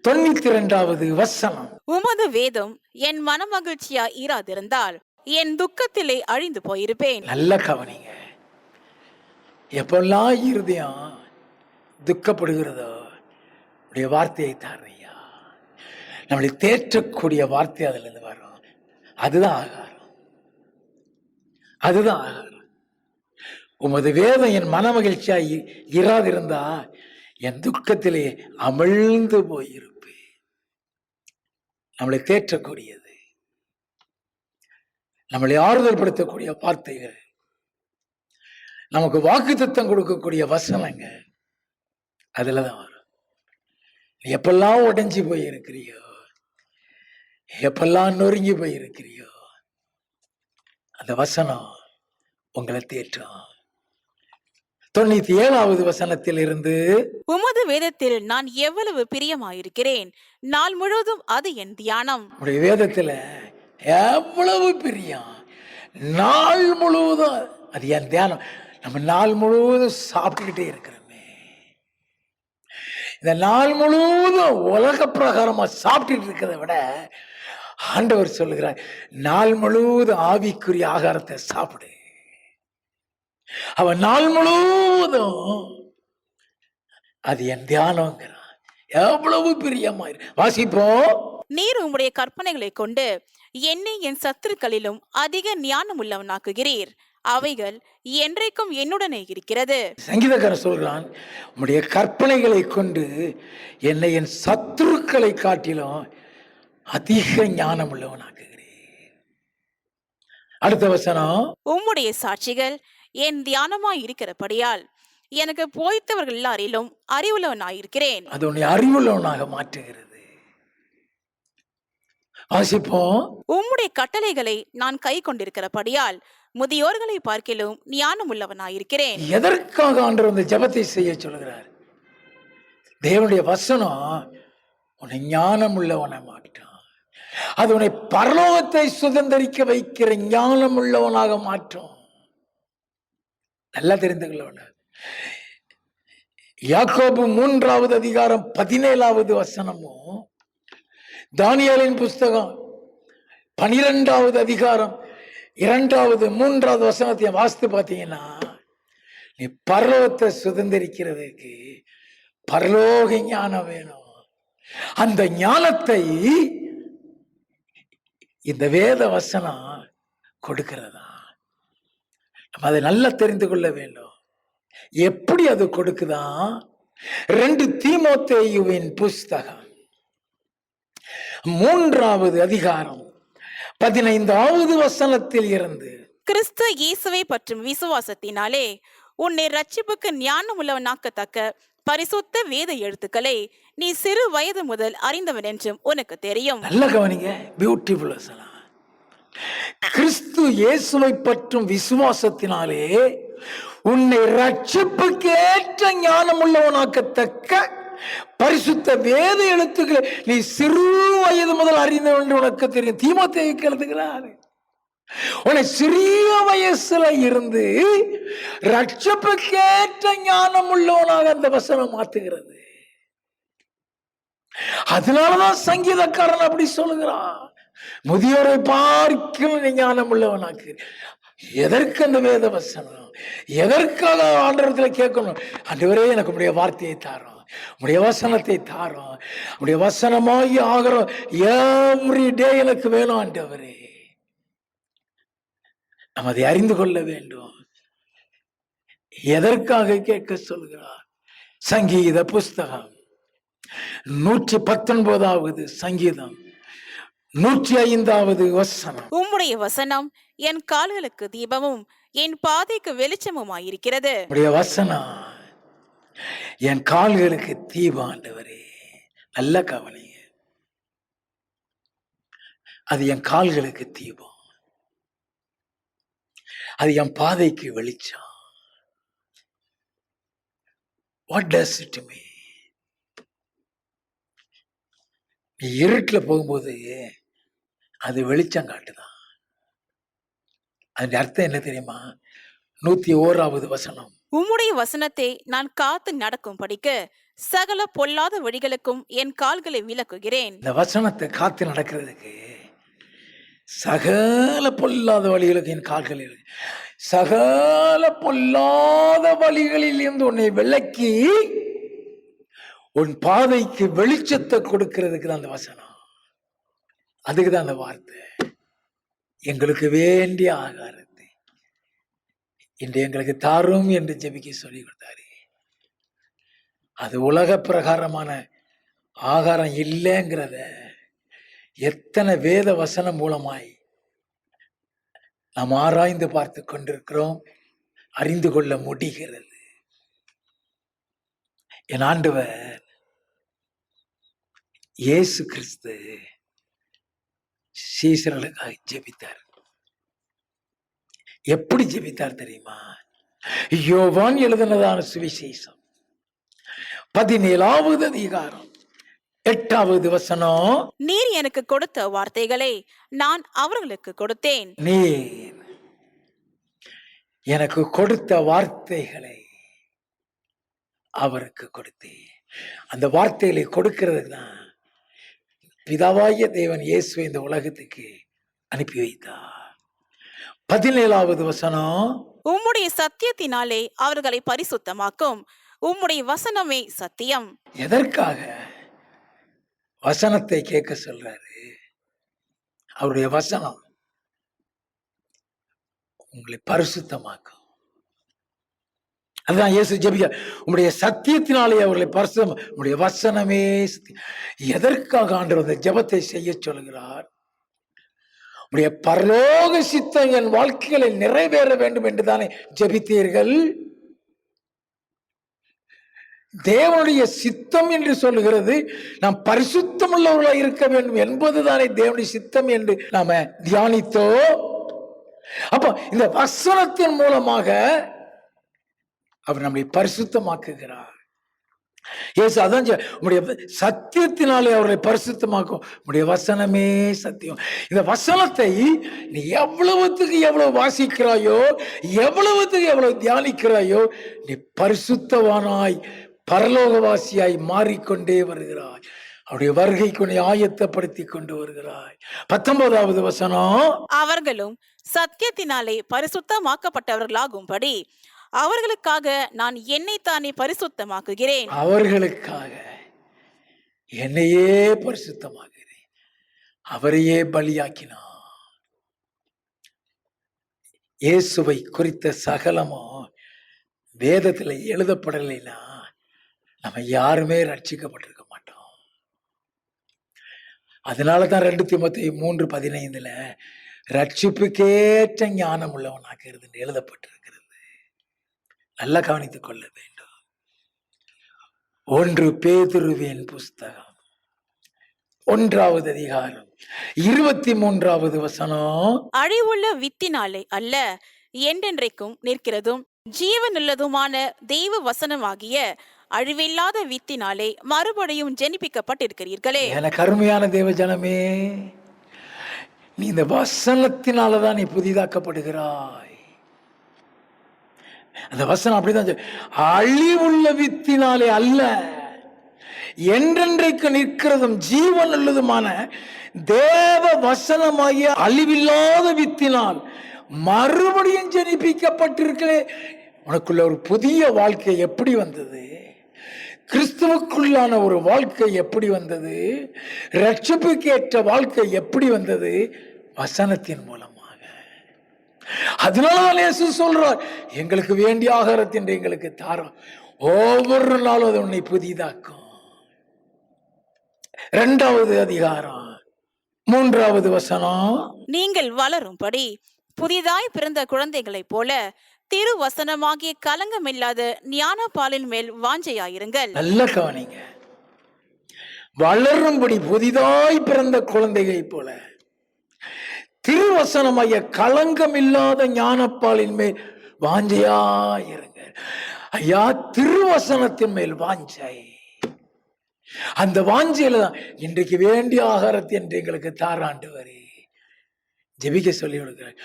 92வது வசனம். உமது வேதம் என் மனமகிழ்ச்சியா இராதிருந்தால் என் துக்கத்திலே அழிந்து போயிருப்பேன். நல்ல கவனிங்க. எப்பெல்லாம் இருதயம் துக்கப்படுகிறதோ உடைய வார்த்தையை தாரையா. நம்மளை தேற்றக்கூடிய வார்த்தை அதுல இருந்து வரும். அதுதான் ஆகாரம். அதுதான் ஆகாரம். உமது வேதம் என் மன மகிழ்ச்சியா இராதிருந்தா என் துக்கத்திலே அமிழ்ந்து போயிருப்பேன். நம்மளை தேற்றக்கூடியது, நம்மளை ஆறுதல் படுத்தக்கூடிய வார்த்தைகள், நமக்கு வாக்குத்தத்தம் கொடுக்கக்கூடிய வசனங்க அதுலதான் வரும். எப்பெல்லாம் உடைஞ்சு போயிருக்கிறியோ, எப்பெல்லாம் நொறுங்கி போயிருக்கிறியோ, அந்த வசனம் உங்களை தேற்றும். 97வது வசனத்தில் இருந்து, உமது வேதத்தில் நான் எவ்வளவு பிரியமாயிருக்கிறேன், நாள் முழுவதும் அது என் தியானம். உடைய வேதத்துல எவ்வளவு பிரியம், நாள் முழுவதும் அது என் தியானம். நம்ம நாள் முழுவதும் சாப்பிட்டுக்கிட்டே இருக்கிறோமே. இந்த நாள் முழுவதும் உலக பிரகாரமா சாப்பிட்டுட்டு இருக்கிறத விட ஆண்டவர் சொல்லுகிறார், நாள் முழுவதும் ஆவிக்குரிய ஆகாரத்தை சாப்பிடு. அவன் நாள் முழுவதும் அது என் தியானங்கிறான். எவ்வளவு பிரியமாயிரு. வாசிப்போம். நீர் உம்முடைய கற்பனைகளை கொண்டு என்னை என் சத்துருக்களிலும் அதிக ஞானம் உள்ளவனாக்குகிறீர். அவைகள் என்றைக்கும் என்னுடனே இருக்கிறது. சங்கீதக்காரன் சொல்றான், உம்முடைய கற்பனைகளை கொண்டு என்னை என் சத்துருக்களை காட்டிலும் அதிக ஞானம் உள்ளவனாக்குகிறீர். அடுத்த வசனம், உம்முடைய சாட்சிகள் என் தியானமாய் இருக்கிறபடியால் எனக்கு போதித்தவர்கள் எல்லாரிலும் அறிவுள்ளவனாயிருக்கிறேன். அது உன்னை அறிவுள்ளவனாக மாற்றுகிறது. வாசிப்போம். உம்முடைய கட்டளைகளை நான் கை கொண்டிருக்கிறபடியால் முதியோர்களை பார்க்கிலும் ஞானம் உள்ளவனாயிருக்கிறேன். எதற்காக ஆண்டவர் இந்த ஜெபத்தை செய்ய சொல்கிறார்? தேவனுடைய வசனம் உன்னை ஞானம் உள்ளவனை மாற்றும். அது உன்னை பரலோகத்தை சுதந்திரிக்க வைக்கிற ஞானம் உள்ளவனாக மாற்றும். நல்லா தெரிந்து கொள்ள. யாக்கோபு 3வது அதிகாரம் 17வது வசனமும், தானியேலின் புஸ்தகம் 12வது அதிகாரம் 2வது 3வது வசனத்தை வாசித்து பார்த்தீங்கன்னா, நீ பரலோகத்தை சுதந்திரிக்கிறதுக்கு பரலோக ஞானம் வேணும். அந்த ஞானத்தை இந்த வேத வசனம் கொடுக்கிறதா. நம்ம அதை நல்லா தெரிந்து கொள்ள வேண்டும். எப்படி அது கொடுக்குதா? 2 தீமோத்தேயுவின் புஸ்தகம் 3வது அதிகாரம் 15வது வசனத்தில் இருந்து, கிறிஸ்து இயேசுவை பற்றும் விசுவாசத்தினாலே உன்னை ரட்சிப்புக்கு ஞானம் உள்ளவனாக்கத்தக்க பரிசுத்த வேத எழுத்துக்களை நீ சிறு வயது முதல் அறிந்தவன் என்றும் உனக்கு தெரியும். நல்ல கவனிங்க, பியூட்டிஃபுல் வசனம். கிறிஸ்து இயேசுவை பற்றும் விசுவாசத்தினாலே உன்னை ரட்சிப்புக்கு ஏற்ற ஞானம் உள்ளவனாக்கத்தக்க பரிசுத்த வேத எழுத்துக்களை நீ சிறு வயது முதல் அறிந்தவன் என்று உனக்கு தெரியும். தீமோத்தேயுக்கு எழுதுகிறார், உன்னை சிறிய வயசுல இருந்து ரட்சிப்புக்கேற்ற ஞானம் உள்ளவனாக அந்த வசனம் மாத்துகிறது. அதனாலதான் சங்கீதக்காரன் அப்படி சொல்லுகிறான், முதியோரை பார்க்கும் ஞானம் உள்ளவனாக்கு. எதற்கு அந்த வேத வசனம்? எதற்காக ஆண்டவரத்துல கேட்கணும்? ஆண்டவரே, எனக்கு உடைய வார்த்தையை தாரோம், உடைய வசனத்தை தாரோம், உடைய வசனமாகி ஆகிறோம் எவ்ரி டே எனக்கு வேணும் ஆண்டவரே. நம்ம அதை அறிந்து கொள்ள வேண்டும். எதற்காக கேட்க சொல்கிறார்? சங்கீத புஸ்தகம் 119வது சங்கீதம் 105வது வசனம். உம்முடைய வசனம் என் கால்களுக்கு தீபமும் என் பாதைக்கு வெளிச்சமுமாயிருக்கிறது. உடைய வசனம் என் கால்களுக்கு தீபம் ஆண்டவரே. நல்ல கவனிங்க, அது என் கால்களுக்கு தீபம், அது என் பாதைக்கு வெளிச்சம். What does it mean? நீ இருட்டில் போகும்போது அது வெளிச்சம் காட்டுதான். அதன் அர்த்தம் என்ன தெரியுமா? 101வது வசனம். உம்முடைய வசனத்தை நான் காத்து நடக்கும் படிக்க சகல பொல்லாத வழிகளுக்கும் என் கால்களை விலக்குகிறேன். இந்த வசனத்தை காத்து நடக்கிறதுக்கு சகல பொல்லாத வழிகளுக்கு என் கால்களில், சகல பொல்லாத வழிகளில் இருந்து உன்னை விலக்கி உன் பாதைக்கு வெளிச்சத்தை கொடுக்கிறதுக்கு தான் அந்த வசனம். அதுக்கு தான் அந்த வார்த்தை. எங்களுக்கு வேண்டிய ஆகாரத்தை இன்று எங்களுக்கு தாரும் என்று ஜெபிக்க சொல்லி கொடுத்தாரு. அது உலக பிரகாரமான ஆகாரம் இல்லைங்கிறத எத்தனை வேத வசனம் மூலமாய் நாம் ஆராய்ந்து பார்த்து கொண்டிருக்கிறோம், அறிந்து கொள்ள முடிகிறது. என் ஆண்டவர் இயேசு கிறிஸ்து சீசர்களுக்காக ஜெபித்தார். எப்படி ஜெபித்தார் தெரியுமா? யோவான் எழுதினதான சுவிசேஷம் 17வது அதிகாரம் 8வது வசனம். நீர் எனக்கு கொடுத்த வார்த்தைகளை நான் அவர்களுக்கு கொடுத்தேன். நீர் எனக்கு கொடுத்த வார்த்தைகளை அவருக்கு கொடுத்தேன். அந்த வார்த்தைகளை கொடுக்கிறதுக்கு தான் பிதாவாகிய தேவன் இயேசுவை இந்த உலகத்துக்கு அனுப்பி வைத்தார். 17வது வசனம், உம்முடைய சத்தியத்தினாலே அவர்களை பரிசுத்தமாக்கும், உம்முடைய வசனமே சத்தியம். எதற்காக வசனத்தை கேட்க சொல்றாரு? அவருடைய வசனம் உங்களை பரிசுத்தமாக்கும். அதுதான் இயேசு ஜெபிக்க, உம்முடைய சத்தியத்தினாலே அவர்களை பரிசுத்தம், உம்முடைய வசனமே சத்தியம். எதற்காக ஆண்டவர் அந்த ஜெபத்தை செய்ய சொல்கிறார்? உம்முடைய பரலோக சித்தம் என் வாழ்க்கைகளை நிறைவேற வேண்டும் என்று தானே ஜெபித்தீர்கள். தேவனுடைய சித்தம் என்று சொல்லுகிறது நாம் பரிசுத்தம் உள்ளவர்களாக இருக்க வேண்டும் என்பதுதானே தேவனுடைய சித்தம் என்று நாம தியானித்தோ. அப்போ இந்த வசனத்தின் மூலமாக அவர் நம்மை பரிசுத்தமாக்குகிறார். இயேசு அதான் உம்முடைய சத்தியத்தினாலே அவர்களை பரிசுத்தமாக்கும், உம்முடைய வசனமே சத்தியம். இந்த வசனத்தை நீ எவ்வளவுத்துக்கு எவ்வளவு வாசிக்கிறாயோ, எவ்வளவுத்துக்கு எவ்வளவு தியானிக்கிறாயோ, நீ பரிசுத்தவானாய் பரலோகவாசியாய் மாறிக்கொண்டே வருகிறாய். அவருடைய வருகைக்கு உன்னை ஆயத்தப்படுத்தி கொண்டு வருகிறாய். 19வது வசனம், அவர்களும் சத்தியத்தினாலே பரிசுத்தமாக்கப்பட்டவர்களாகும்படி அவர்களுக்காக நான் என்னைத்தானே பரிசுத்தமாக்குகிறேன். அவர்களுக்காக என்னையே பரிசுத்தமாக்குகிறேன். அவரையே பலியாக்கினார். இயேசுவை குறித்த சகலமும் வேதத்தில் எழுதப்படலைன்னா நம்ம யாருமே ரட்சிக்கப்பட்டிருக்க மாட்டோம். அதனாலதான் 2 தீமோத்தேயு 3:15 ரட்சிப்புக்கேற்ற ஞானம் உள்ளவனாகிறது என்று எழுதப்பட்டிருக்கிறது. நல்லா கவனித்துக் கொள்ள வேண்டும். 1 பேதுருவின் புஸ்தகம் 1வது அதிகாரம் 23வது வசனம், அழிவுள்ள வித்தினாலே அல்ல, என்றென்றைக்கும் நிற்கிறதும் ஜீவனுள்ளதுமான தெய்வ வசனமாகிய அழிவில்லாத வித்தினாலே மறுபடியும் ஜெனிப்பிக்கப்பட்டிருக்கிறீர்களே. எனக்கு அருமையான தேவ ஜனமே, நீ இந்த வசனத்தினாலதான் நீ புதிதாக்கப்படுகிறாய். அந்த வசனம் அப்படிதான், அழிவுள்ள வித்தினாலே அல்ல, என்றென்றைக்கு நிற்கிறதும் ஜீவன் உள்ளதுமான தேவ வசனமாகிய அழிவில்லாத வித்தினால் மறுபடியும் ஜெனிப்பிக்கப்பட்டிருக்கிறே. உனக்குள்ள ஒரு புதிய வாழ்க்கை எப்படி வந்தது? கிறிஸ்துவுக்குள்ளான ஒரு வாழ்க்கை எப்படி வந்தது? ரட்சிப்புக்கேற்ற வாழ்க்கை எப்படி வந்தது? வசனத்தின் மூலமாக. அதனால இயேசு சொல்றார், எங்களுக்கு வேண்டிய ஆகாரத்தின் எங்களுக்கு தாரோம், ஒவ்வொரு நாளும் அது உன்னை புதிதாக்கும். 2வது அதிகாரம் 3வது வசனம், நீங்கள் வளரும்படி புதிதாய் பிறந்த குழந்தைகளைப் போல திருவசனமாகிய கலங்கமில்லாத ஞான பாலின் மேல் வாஞ்சையாயிருங்கள். நல்ல கவனிங்க. வளரும்படி புதிதாய் பிறந்த குழந்தைகளை போல திருவசனமாகிய களங்கமில்லாத ஞானப்பாலின் மேல் வாஞ்சையாயிருங்க. ஐயா, திருவசனத்தின் மேல் வாஞ்சை. அந்த வாஞ்சையில தான் இன்றைக்கு வேண்டிய ஆகாரத்தை என்று எங்களுக்கு தாராண்டவரே ஜெபிக்க சொல்லி கொடுக்கிறார்.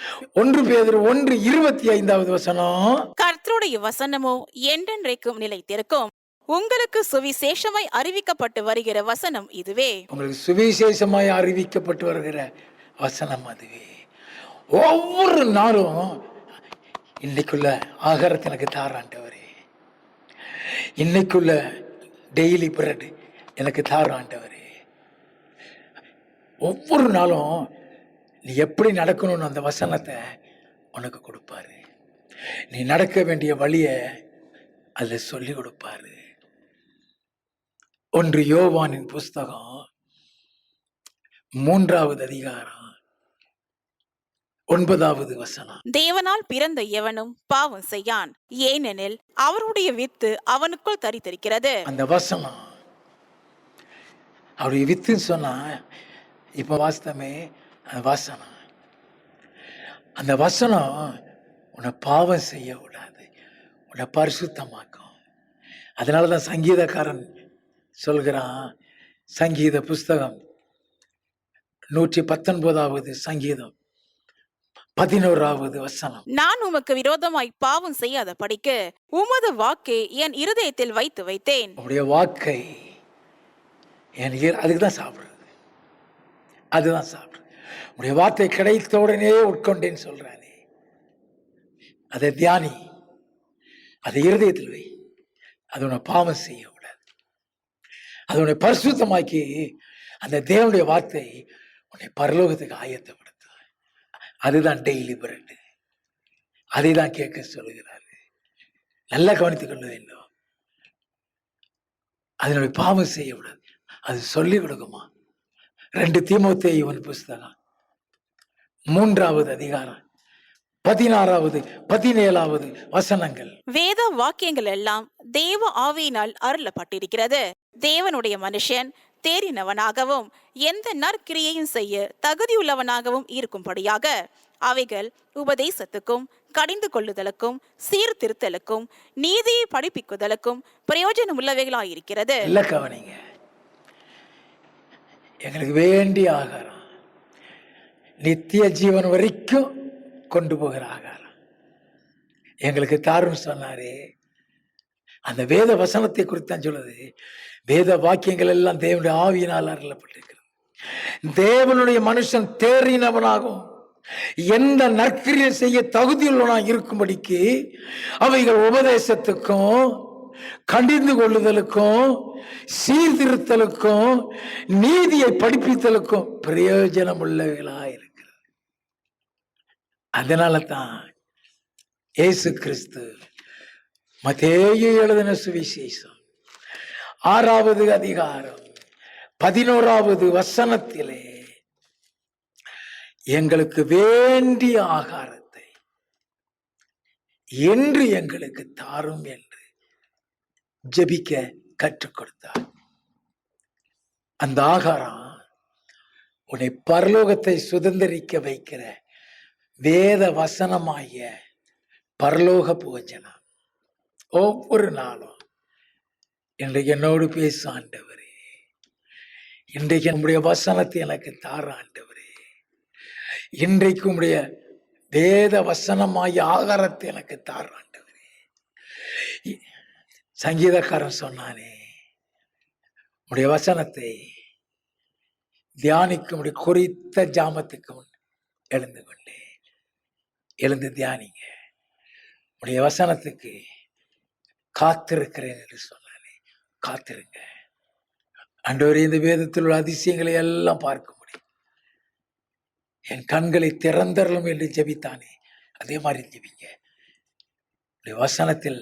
1 பேதுரு 1:25வது வசனம், கர்த்தருடைய வசனமோ என்றென்றைக்கும் நிலைத்திருக்கும், உங்களுக்கு சுவிசேஷமாய் அறிவிக்கப்பட்டு வருகிற வசனம் இதுவே. உங்களுக்கு சுவிசேஷமாய் அறிவிக்கப்பட்டு வருகிற வசனம் அதுவே. ஒவ்வொரு நாளும் இன்னைக்குள்ள ஆகாரத்தை எனக்கு தாராண்டவரே, இன்னைக்குள்ள டெய்லி பிரெட் எனக்கு தாராண்டவரே. ஒவ்வொரு நாளும் நீ எப்படி நடக்கணும்னு அந்த வசனத்தை உனக்கு கொடுப்பாரு. நீ நடக்க வேண்டிய வழியை அதுல சொல்லி கொடுப்பாரு. 1 யோவானின் புஸ்தகம் 3வது அதிகாரம் 9வது வசனம், தேவனால் பிறந்த எவனும் பாவம் செய்யான், ஏனெனில் அவருடைய வித்து அவனுக்குள் தரித்திருக்கிறது. அந்த வசனம் அவருடைய வித்துன்னு சொன்னா, இப்ப வாஸ்தமே அந்த வசனம், அந்த வசனம் உன்னை பாவம் செய்ய விடாது, உன்னை பரிசுத்தமாக்கும். அதனாலதான் சங்கீதக்காரன் சொல்கிறான், சங்கீத புஸ்தகம் 119வது சங்கீதம் 11வது வசனம், நான் உமக்கு விரோதமாய் பாவம் செய்யாத படிக்கு உமது வாக்கை என் இருதயத்தில் வைத்து வைத்தேன். உடைய வாக்கை அதுக்கு தான் சாப்பிடுறது. அதுதான் சாப்பிடு. உடைய வார்த்தை கிடைத்த உடனே உட்கொண்டேன்னு சொல்றானே, அதை தியானி, அதை இருதயத்தில் வை. அது உன்னை பாவம் செய்ய விடாது. அது உன்னை பரிசுத்தமாக்கி அந்த தேவனுடைய வார்த்தை உன்னை பரலோகத்துக்கு ஆயத்தப்படுத்து. அதுதான் டெய்லி பிரெட். அதை தான் கேட்க சொல்லுகிறாரு. நல்லா கவனித்துக் கொள்ள வேண்டும். அதனுடைய பாவம் செய்ய விடாது. அது சொல்லிக் கொடுக்குமா? 2 தீமோத்தேயுவின் புஸ்தகம் 3வது அதிகாரம் 16வது 17வது வசனங்கள். வேத வாக்கியங்கள் எல்லாம் தேவ ஆவியினால் அருளப்பட்டிருக்கிறது. தேவனுடைய மனுஷன் தேறினவனாகவும் எந்த நற்கிரியையும் செய்ய தகுதியுள்ளவனாகவும் இருக்கும்படியாக அவைகள் உபதேசத்துக்கும் கடிந்து கொள்ளுதலுக்கும் சீர்திருத்தலுக்கும் நீதியை படிப்பிக்குதலுக்கும் பிரயோஜனம் உள்ளவைகளாயிருக்கிறது. இல்ல கவனிங்க, எங்களுக்கு வேண்டிய ஆகாரம், நித்திய ஜீவன் வரைக்கும் கொண்டு போகிற ஆகாரம் எங்களுக்கு தாருன்னு சொன்னாரே. அந்த வேத வசனத்தை குறித்து தான் சொல்லுது. வேத வாக்கியங்கள் எல்லாம் தேவனுடைய ஆவியினால் அருளப்பட்டிருக்கிறது. தேவனுடைய மனுஷன் தேறினவனாகும் எந்த நற்கிரியை செய்ய தகுதியுள்ளவனாக இருக்கும்படிக்கு அவைகள் உபதேசத்துக்கும் கடிந்து கொள்ளுதலுக்கும் சீர்திருத்தலுக்கும் நீதியை படிப்பித்தலுக்கும் பிரயோஜனம் உள்ளவைகளா இருக்கிறது. அதனால தான் இயேசு கிறிஸ்து மத்தேயு எழுதின சுவிசேஷம் 6வது அதிகாரம் 11வது வசனத்திலே எங்களுக்கு வேண்டிய ஆகாரத்தை என்று எங்களுக்கு தாரும் என்று ஜெபிக்க கற்றுக் கொடுத்தார். அந்த ஆகாரம் உன்னை பரலோகத்தை சுதந்திரிக்க வைக்கிற வேத வசனமாகிய பரலோக போஜனம். ஒவ்வொரு நாளும் இன்றைக்கு என்னோடு பேச ஆண்டவரே, இன்றைக்கு நம்முடைய வசனத்தை எனக்கு தார ஆண்டவரே, இன்றைக்கு உம்முடைய வேத வசனமாகிய ஆகாரத்தை எனக்கு தார ஆண்டவரே. சங்கீதக்காரன் சொன்னானே, உடைய வசனத்தை தியானிக்கும் குறித்த ஜாமத்துக்கு எழுந்து கொண்டே எழுந்து தியானிங்க. உடைய வசனத்துக்கு காத்திருக்கிறேன் என்று சொன்னானே, காத்திருங்க ஆண்டவரே. இந்த வேதத்தில் உள்ள அதிசயங்களை எல்லாம் பார்க்க முடியும். என் கண்களை திறந்தரலும் என்று ஜெபித்தானே, அதே மாதிரி ஜெபிங்க. உடைய வசனத்தில்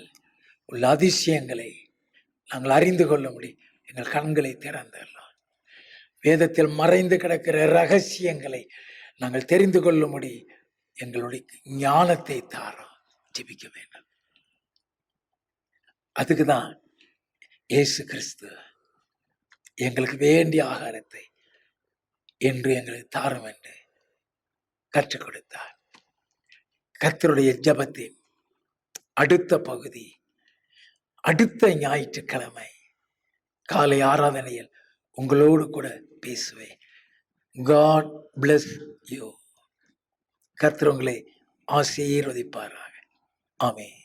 உள்ள அதிசயங்களை நாங்கள் அறிந்து கொள்ள முடியும். எங்கள் கண்களை திறந்தரலாம். வேதத்தில் மறைந்து கிடக்கிற ரகசியங்களை நாங்கள் தெரிந்து கொள்ள முடியும். எங்களுடைய ஞானத்தை தாரோம். ஜெபிக்க வேண்டும். அதுக்கு தான் இயேசு கிறிஸ்து எங்களுக்கு வேண்டிய ஆகாரத்தை என்று எங்களுக்கு தாரும் என்று கற்றுக் கொடுத்தார். கர்த்தருடைய ஜெபத்தின் அடுத்த பகுதி அடுத்த ஞாயிற்றுக்கிழமை காலை ஆராதனையில் உங்களோடு கூட பேசுவேன். God bless you. கர்த்தர் உங்களை ஆசீர்வதிப்பாராக. ஆமென்.